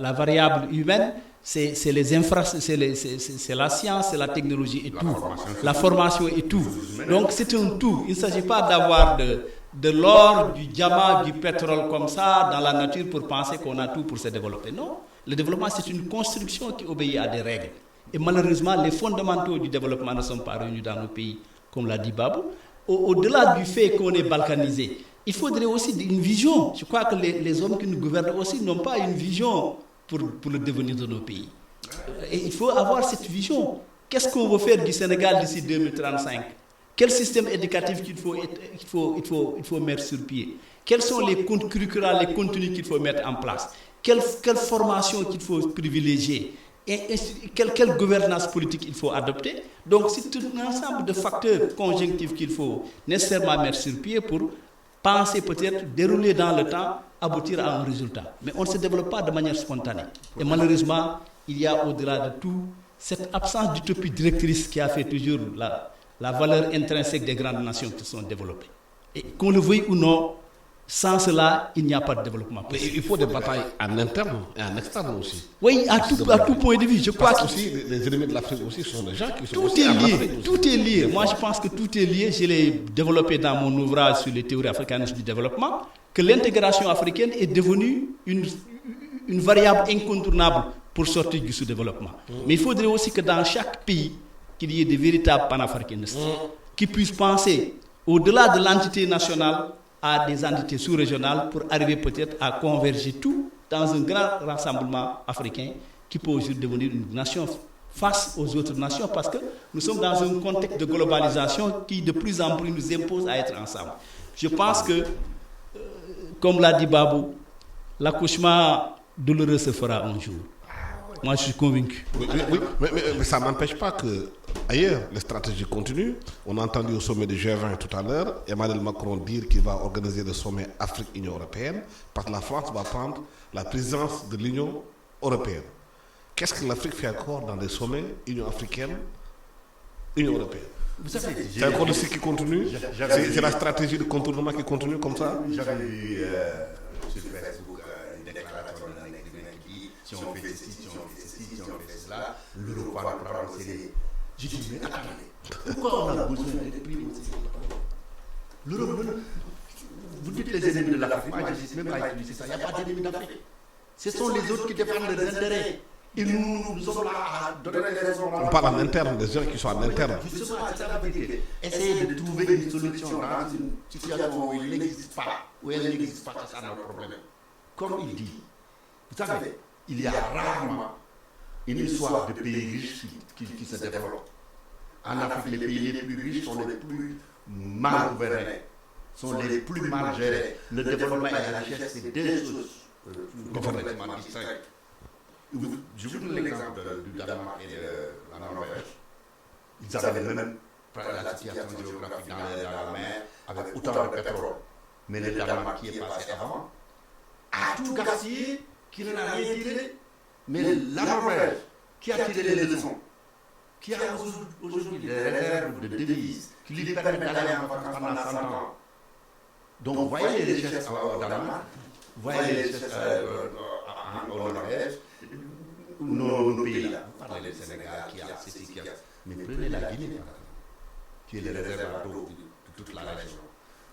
la variable humaine, c'est les infrastructures, c'est la science, c'est la technologie et tout. La formation et tout. Donc c'est un tout. Il ne s'agit pas d'avoir de l'or, du diamant, du pétrole comme ça dans la nature pour penser qu'on a tout pour se développer. Non. Le développement c'est une construction qui obéit à des règles. Et malheureusement, les fondamentaux du développement ne sont pas réunis dans nos pays, comme l'a dit Babou. Au-delà du fait qu'on est balkanisé, il faudrait aussi une vision. Je crois que les hommes qui nous gouvernent aussi n'ont pas une vision pour le devenir de nos pays. Et il faut avoir cette vision. Qu'est-ce qu'on veut faire du Sénégal d'ici 2035? Quel système éducatif qu'il faut mettre sur pied? Quels sont les comptes curriculaires, les contenus qu'il faut mettre en place? Quelle formation qu'il faut privilégier? Et quelle gouvernance politique il faut adopter. Donc c'est tout un ensemble de facteurs conjonctifs qu'il faut nécessairement mettre sur pied pour penser peut-être, dérouler dans le temps, aboutir à un résultat. Mais on ne se développe pas de manière spontanée. Et malheureusement, il y a au-delà de tout cette absence d'utopie directrice qui a fait toujours la valeur intrinsèque des grandes nations qui sont développées. Et qu'on le veuille ou non, Sans cela, il n'y a pas de développement Mais possible. il faut des batailles en interne et en externe aussi. Oui, à tout point de vue. Je crois Parce que que aussi, les ennemis de l'Afrique aussi sont des gens qui sont tout aussi est en lié. Afrique aussi. Tout est lié. Moi, je pense que tout est lié. Je l'ai développé dans mon ouvrage sur les théories africanistes du développement, que l'intégration africaine est devenue une variable incontournable pour sortir du sous-développement. Mais il faudrait aussi que dans chaque pays, qu'il y ait des véritables panafricanistes qui puissent penser au-delà de l'entité nationale à des entités sous-régionales pour arriver peut-être à converger tout dans un grand rassemblement africain qui peut aujourd'hui devenir une nation face aux autres nations, parce que nous sommes dans un contexte de globalisation qui de plus en plus nous impose à être ensemble. Je pense que, comme l'a dit Babou, l'accouchement douloureux se fera un jour. Moi, je suis convaincu. Oui, mais ça n'empêche pas que ailleurs, les stratégies continuent. On a entendu au sommet du G20 tout à l'heure, Emmanuel Macron dire qu'il va organiser le sommet Afrique-Union européenne, parce que la France va prendre la présidence de l'Union européenne. Qu'est-ce que l'Afrique fait encore dans des sommets Union africaine, Union européenne? Vous savez, C'est encore le cycle qui continue. C'est la stratégie de contournement qui continue comme ça. J'avais vu sur Facebook une déclaration d'un écrivain qui dit si on fait ceci, si on fait ceci, si on fait cela, l'Europe va prendre au sérieux. J'ai dit, mais attendez, pourquoi on a besoin d'être pris au sérieux? L'Europe, vous dites les ennemis de l'Afrique, moi je n'hésite même pas à utiliser ça, il n'y a pas d'ennemis d'Afrique. Ce sont les autres qui défendent leurs intérêts. Et nous sommes là à donner les raisons. On parle en interne, des gens qui sont en interne. Justement, c'est ça la vérité. Essayez de trouver une solution dans une situation où il n'existe pas, où elle n'existe pas, c'est ça notre problème. Comme il dit, vous savez, il y a rarement une histoire de pays riches qui se développe. En Afrique, les pays les plus riches sont les plus mal gouvernés, sont les plus mal gérés. Le développement et la richesse, c'est deux choses complètement distinctes. Je vous donne l'exemple du Danemark et de la Norvège. Ils avaient même la situation géographique dans la mer avec autant de pétrole. Mais le Danemark qui est passé avant a tout gaspillé, qui n'en a rien tiré. Mais la Norvège qui a tiré les leçons, qui a aujourd'hui des réserves de devises qui lui permettent d'aller en France pendant 100 ans. Donc vous voyez les richesses au Danemark, vous voyez les richesses au Norvège. Nos pays là, vous parlez du Sénégal qui a ceci, qui a. Mais prenez la Guinée, qui est le réservoir d'eau de toute la région,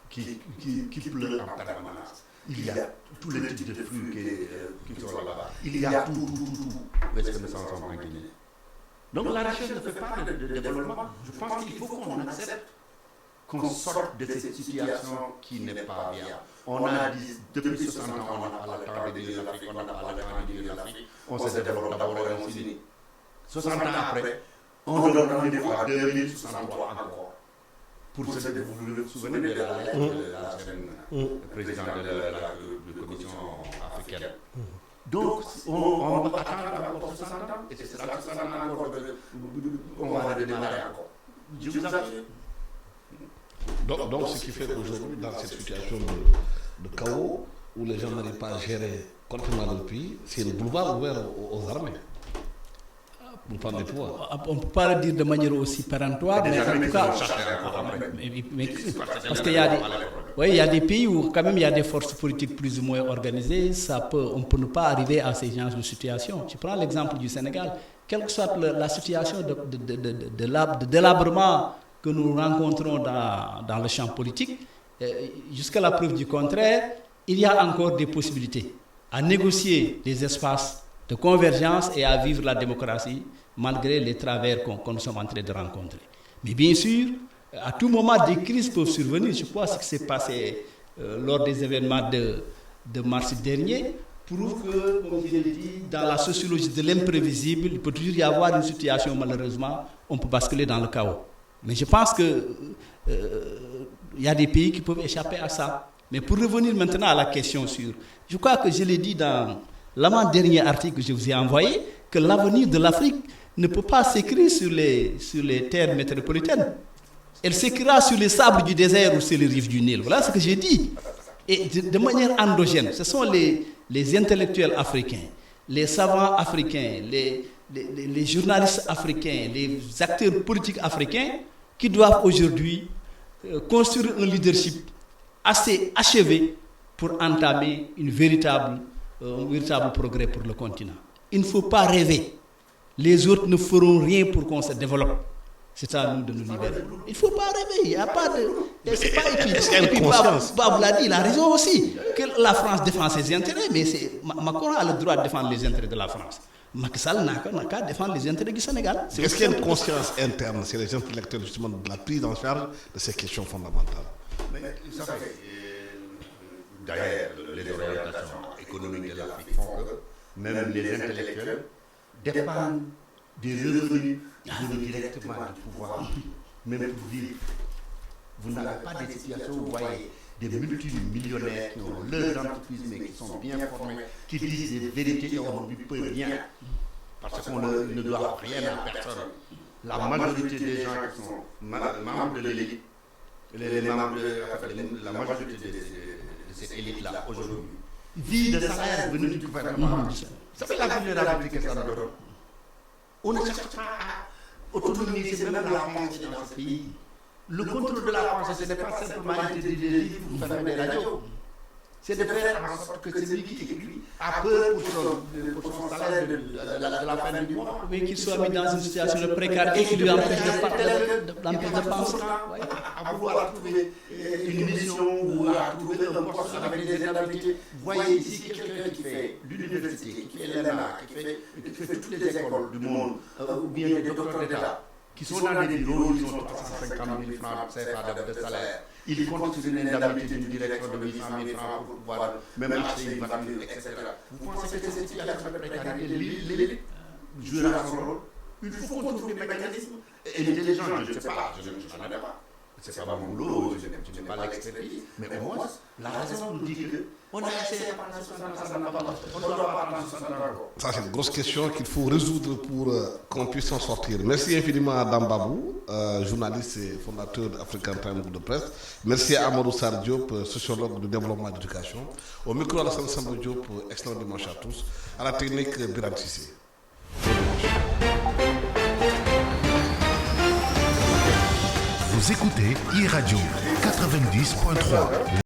qui pleut en permanence. Il y a tous les types de flux qui sont là-bas. Il y a tout. Où est-ce que nous sommes en Guinée? Donc la recherche ne fait pas de développement. Je pense qu'il faut qu'on accepte qu'on sorte de cette situation qui n'est pas bien. On a dit, depuis 60 ans, on n'a pas le temps de dire l'Afrique, on n'a pas le temps de dire l'Afrique. On se développe d'abord et on finit. 60 ans après, on donne rendez-vous à 2063 encore. Pour se développer. Vous vous souvenez de la lettre de l'ancienne présidente de la Commission africaine. Donc, on va attendre encore 60 ans, et ce sera 60 ans encore, on va redémarrer encore. Je vous assure. Donc, ce qui fait qu'aujourd'hui, dans cette situation de chaos, où les gens n'arrivent pas à gérer correctement le pays, c'est le boulevard ouvert aux armées. Pour prendre des pouvoirs. On ne peut pas le dire de manière aussi péremptoire, mais en tout cas, parce qu'il y a des, il y a des pays où quand même il y a des forces politiques plus ou moins organisées, on ne peut pas arriver à ces genres de situations. Je prends l'exemple du Sénégal, quelle que soit la situation de délabrement que nous rencontrons dans le champ politique, jusqu'à la preuve du contraire, il y a encore des possibilités à négocier des espaces de convergence et à vivre la démocratie malgré les travers qu'on nous sommes en train de rencontrer. Mais bien sûr, à tout moment, des crises peuvent survenir. Je crois que ce qui s'est passé lors des événements de mars dernier prouve que, comme je l'ai dit, dans la sociologie de l'imprévisible, il peut toujours y avoir une situation, malheureusement, on peut basculer dans le chaos. Mais je pense qu'il y a des pays qui peuvent échapper à ça. Mais pour revenir maintenant à la question je crois que je l'ai dit dans l'avant-dernier article que je vous ai envoyé, que l'avenir de l'Afrique ne peut pas s'écrire sur les terres métropolitaines. Elle s'écrira sur les sables du désert ou sur les rives du Nil. Voilà ce que j'ai dit. Et de manière endogène, ce sont les intellectuels africains, les savants africains, les journalistes africains, les acteurs politiques africains qui doivent aujourd'hui construire un leadership assez achevé pour entamer un véritable progrès pour le continent. Il ne faut pas rêver. Les autres ne feront rien pour qu'on se développe. C'est à nous de nous libérer. Il ne faut pas rêver. Il n'y a pas de... C'est pas épique. Babou l'a dit, il a raison aussi. Que la France défend ses intérêts, mais Macron a le droit de défendre les intérêts de la France. Macky Sall n'a qu'à défendre les intérêts du Sénégal. Est-ce qu'il y a une conscience interne chez les intellectuels justement de la prise en charge de ces questions fondamentales? Mais ça fait, d'ailleurs, les orientations économiques de l'Afrique font que même les intellectuels dépendent des revenus directement du pouvoir, même pour vivre. Vous n'avez pas des situations où vous voyez des multimillionnaires qui ont leurs entreprises mais qui sont bien formés, qui disent des vérités et on ne peut rien. Parce qu'on ne doit rien à personne. La majorité des gens qui sont membres de l'élite, la majorité de cette élite-là aujourd'hui, vivent de salaire venu du gouvernement. Ça fait la vulnérabilité que ça nous donne. On ne cherche pas à autonomiser même la pensée dans ce pays. Le contrôle de la pensée, ce n'est pas simplement interdire des livres ou fermer des radios. C'est de faire en sorte que celui qui écrit a peur pour son salaire de la fin du mois. Mais qu'il soit mis dans une situation de précarité qui lui empêche de penser. À vouloir trouver une mission ou à trouver un poste avec des indemnités. Vous voyez ici quelqu'un qui fait l'université, qui fait l'ENA, qui fait toutes les écoles du monde, ou bien des docteurs d'État, qui sont dans des bureaux, ils ont 350 000 francs de salaire. Ils comptent sur une indemnité d'une direction de 800 000 francs pour pouvoir même acheter une voiture, etc. Vous pensez que cette situation de précarité, l'élite jouera son rôle? Il faut qu'on trouve des mécanismes. Et l'intelligence, je ne sais pas, je n'en ai pas. Ce n'est pas mon boulot, je n'ai pas l'expertise. Mais au moins, la raison nous dit qu'on a essayé pendant 60 ans, ça n'a pas marché. On doit pas pendant 60 ans encore. Ça, c'est une grosse question qu'il faut résoudre pour qu'on puisse s'en sortir. Merci infiniment à Dame Babou, journaliste et fondateur d'African Time Groupe de Presse. Merci à Amadou Sarr Diop, sociologue de développement et d'éducation. Au micro, Alassane Samba Diop, excellent dimanche à tous. À la technique, Biram Sissé. Vous écoutez iRadio 90.3.